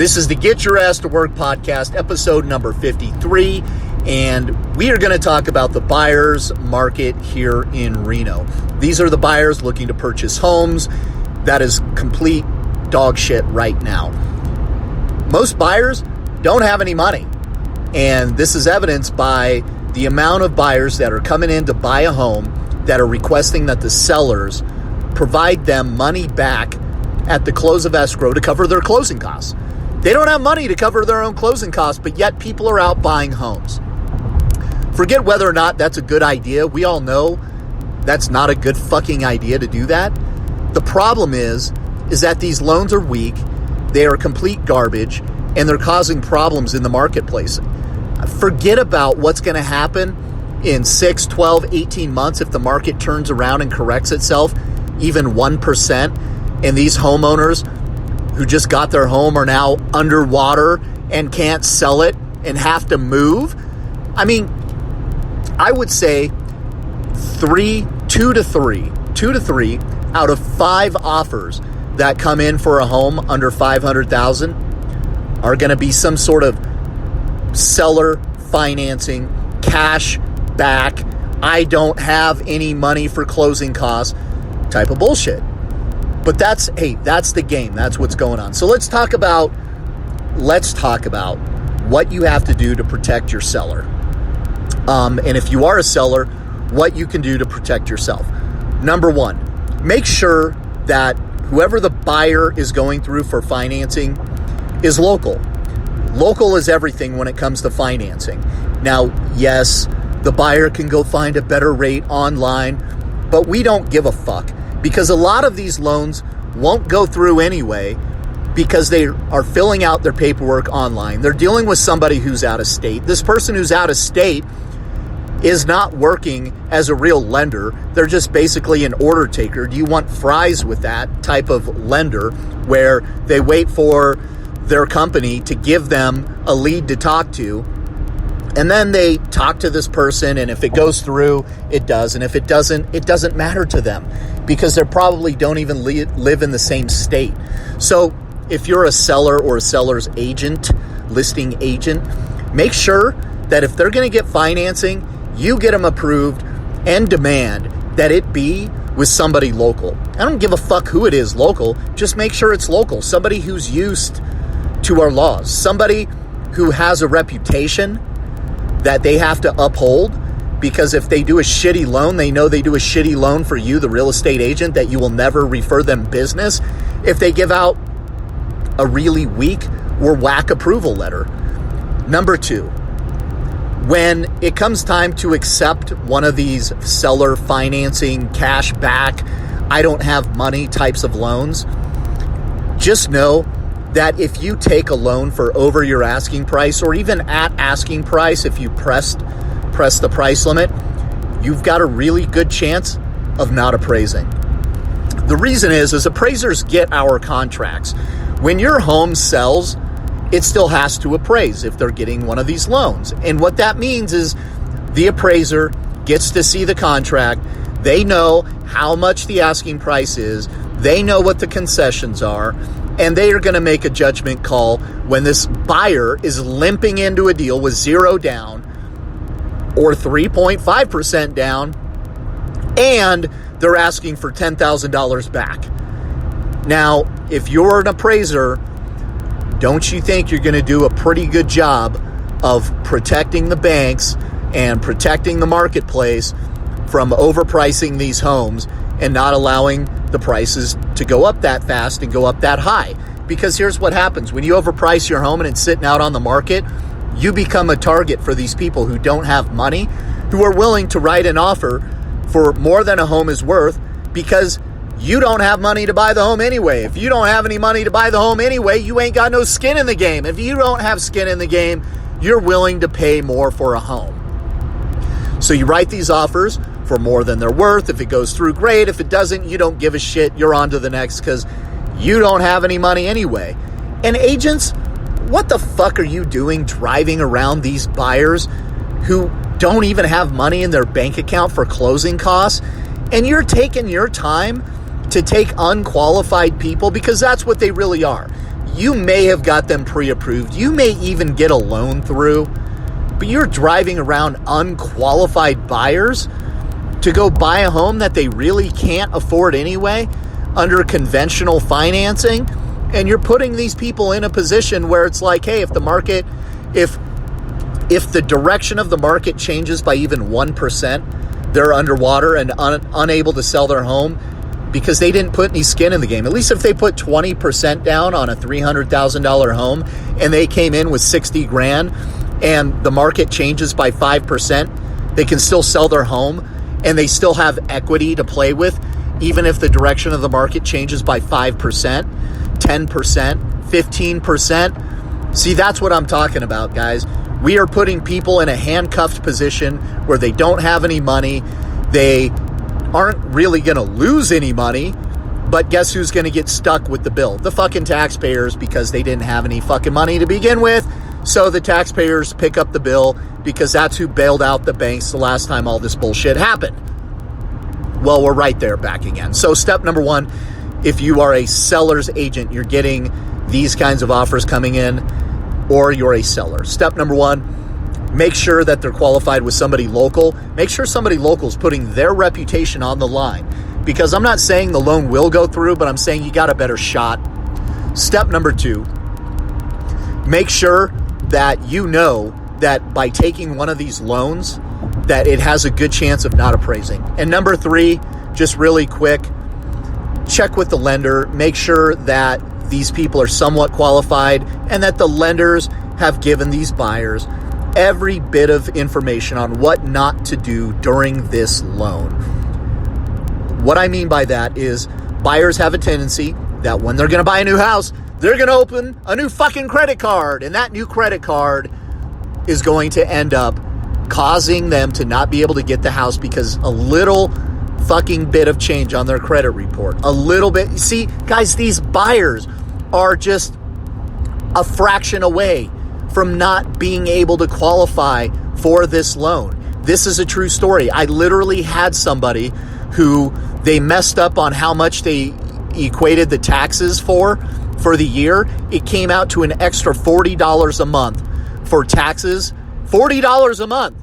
This is the Get Your Ass to Work podcast, episode number 53, and we are going to talk about the buyer's market here in Reno. These are the buyers looking to purchase homes. That is complete dog shit right now. Most buyers don't have any money, and this is evidenced by the amount of buyers that are coming in to buy a home that are requesting that the sellers provide them money back at the close of escrow to cover their closing costs. They don't have money to cover their own closing costs, but yet people are out buying homes. Forget whether or not that's a good idea. We all know that's not a good fucking idea to do that. The problem is that these loans are weak, they are complete garbage, and they're causing problems in the marketplace. Forget about what's going to happen in 6, 12, 18 months if the market turns around and corrects itself even 1%, and these homeowners who just got their home are now underwater and can't sell it and have to move. I mean, I would say 2 to 3 out of 5 offers that come in for a home under $500,000 are going to be some sort of seller financing, cash back, I don't have any money for closing costs type of bullshit. But that's the game. That's what's going on. So let's talk about what you have to do to protect your seller. And if you are a seller, what you can do to protect yourself. Number 1, make sure that whoever the buyer is going through for financing is local. Local is everything when it comes to financing. Now, yes, the buyer can go find a better rate online, but we don't give a fuck. Because a lot of these loans won't go through anyway because they are filling out their paperwork online. They're dealing with somebody who's out of state. This person who's out of state is not working as a real lender. They're just basically an order taker. Do you want fries with that type of lender where they wait for their company to give them a lead to talk to? And then they talk to this person, and if it goes through, it does. And if it doesn't matter to them because they probably don't even live in the same state. So if you're a seller or a seller's agent, listing agent, make sure that if they're going to get financing, you get them approved and demand that it be with somebody local. I don't give a fuck who it is local. Just make sure it's local. Somebody who's used to our laws. Somebody who has a reputation that they have to uphold, because if they do a shitty loan, they know they do a shitty loan for you, the real estate agent, that you will never refer them business if they give out a really weak or whack approval letter. Number 2, when it comes time to accept one of these seller financing, cash back, I don't have money types of loans, just know that if you take a loan for over your asking price, or even at asking price, if you press the price limit, you've got a really good chance of not appraising. The reason is appraisers get our contracts. When your home sells, it still has to appraise if they're getting one of these loans. And what that means is the appraiser gets to see the contract. They know how much the asking price is. They know what the concessions are. And they are going to make a judgment call when this buyer is limping into a deal with 0 down or 3.5% down, and they're asking for $10,000 back. Now, if you're an appraiser, don't you think you're going to do a pretty good job of protecting the banks and protecting the marketplace from overpricing these homes and not allowing the prices to go up that fast and go up that high? Because here's what happens. When you overprice your home and it's sitting out on the market, you become a target for these people who don't have money, who are willing to write an offer for more than a home is worth because you don't have money to buy the home anyway. If you don't have any money to buy the home anyway, you ain't got no skin in the game. If you don't have skin in the game, you're willing to pay more for a home. So you write these offers for more than they're worth. If it goes through, great. If it doesn't, you don't give a shit. You're on to the next because you don't have any money anyway. And agents, what the fuck are you doing driving around these buyers who don't even have money in their bank account for closing costs? And you're taking your time to take unqualified people, because that's what they really are. You may have got them pre-approved. You may even get a loan through, but you're driving around unqualified buyers to go buy a home that they really can't afford anyway under conventional financing. And you're putting these people in a position where it's like, hey, if the market, if the direction of the market changes by even 1%, they're underwater and unable to sell their home because they didn't put any skin in the game. At least if they put 20% down on a $300,000 home and they came in with 60 grand and the market changes by 5%, they can still sell their home and they still have equity to play with, even if the direction of the market changes by 5%, 10%, 15%. See, that's what I'm talking about, guys. We are putting people in a handcuffed position where they don't have any money. They aren't really going to lose any money, but guess who's going to get stuck with the bill? The fucking taxpayers, because they didn't have any fucking money to begin with. So the taxpayers pick up the bill because that's who bailed out the banks the last time all this bullshit happened. Well, we're right there back again. So step number one, if you are a seller's agent, you're getting these kinds of offers coming in, or you're a seller. Step number one, make sure that they're qualified with somebody local. Make sure somebody local is putting their reputation on the line, because I'm not saying the loan will go through, but I'm saying you got a better shot. Step number two, make sure that you know that by taking one of these loans, that it has a good chance of not appraising. And number three, just really quick, check with the lender. Make sure that these people are somewhat qualified and that the lenders have given these buyers every bit of information on what not to do during this loan. What I mean by that is buyers have a tendency that when they're going to buy a new house, they're going to open a new fucking credit card, and that new credit card is going to end up causing them to not be able to get the house because a little fucking bit of change on their credit report. A little bit. See, guys, these buyers are just a fraction away from not being able to qualify for this loan. This is a true story. I literally had somebody who they messed up on how much they equated the taxes for the year. It came out to an extra $40 a month for taxes. $40 a month.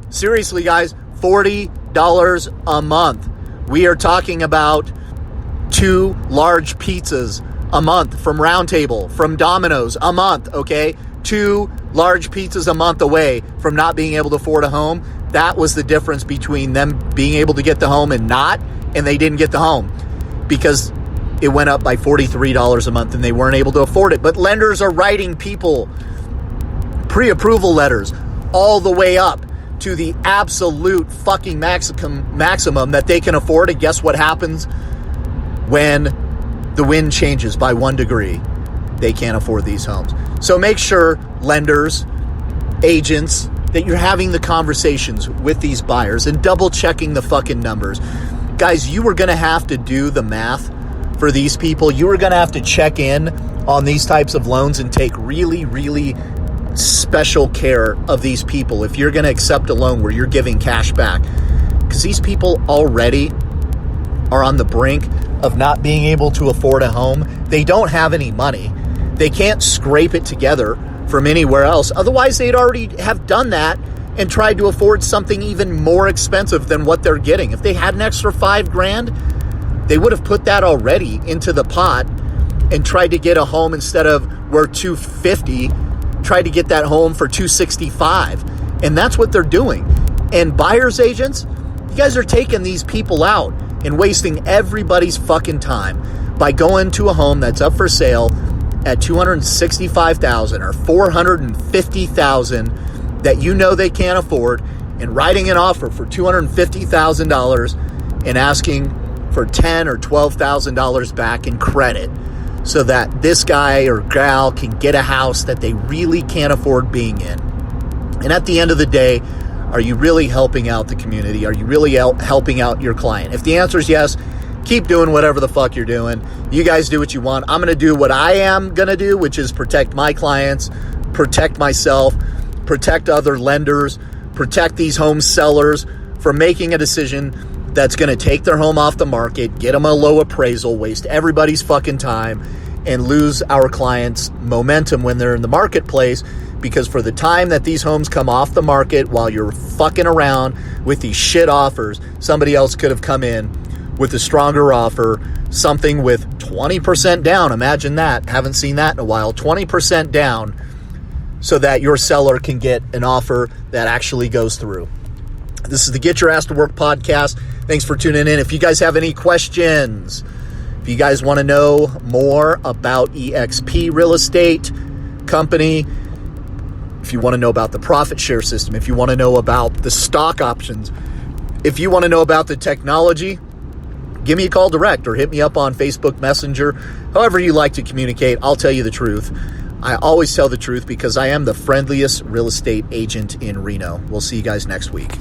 Seriously, guys, $40 a month. We are talking about 2 large pizzas a month from Round Table, from Domino's a month, okay? 2 large pizzas a month away from not being able to afford a home. That was the difference between them being able to get the home and not, and they didn't get the home because it went up by $43 a month and they weren't able to afford it. But lenders are writing people pre-approval letters all the way up to the absolute fucking maximum that they can afford. And guess what happens when the wind changes by 1 degree? They can't afford these homes. So make sure, lenders, agents, that you're having the conversations with these buyers and double checking the fucking numbers. Guys, you are going to have to do the math for these people. You are going to have to check in on these types of loans and take really, really special care of these people if you're going to accept a loan where you're giving cash back, because these people already are on the brink of not being able to afford a home. They don't have any money. They can't scrape it together from anywhere else. Otherwise, they'd already have done that and tried to afford something even more expensive than what they're getting. If they had an extra $5,000, they would have put that already into the pot and tried to get a home instead of where $250, tried to get that home for $265. And that's what they're doing. And buyer's agents, you guys are taking these people out and wasting everybody's fucking time by going to a home that's up for sale at $265,000 or $450,000 that you know they can't afford, and writing an offer for $250,000 and asking for $10,000 or $12,000 back in credit so that this guy or gal can get a house that they really can't afford being in. And at the end of the day, are you really helping out the community? Are you really helping out your client? If the answer is yes, keep doing whatever the fuck you're doing. You guys do what you want. I'm going to do what I am going to do, which is protect my clients, protect myself, protect other lenders, protect these home sellers from making a decision that's going to take their home off the market, get them a low appraisal, waste everybody's fucking time, and lose our clients momentum when they're in the marketplace, because for the time that these homes come off the market while you're fucking around with these shit offers, somebody else could have come in with a stronger offer, something with 20% down. Imagine that. Haven't seen that in a while. 20% down, so that your seller can get an offer that actually goes through. This is the Get Your Ass to Work podcast. Thanks for tuning in. If you guys have any questions, if you guys want to know more about eXp Real Estate Company, if you want to know about the profit share system, if you want to know about the stock options, if you want to know about the technology, give me a call direct or hit me up on Facebook Messenger. However you like to communicate, I'll tell you the truth. I always tell the truth because I am the friendliest real estate agent in Reno. We'll see you guys next week.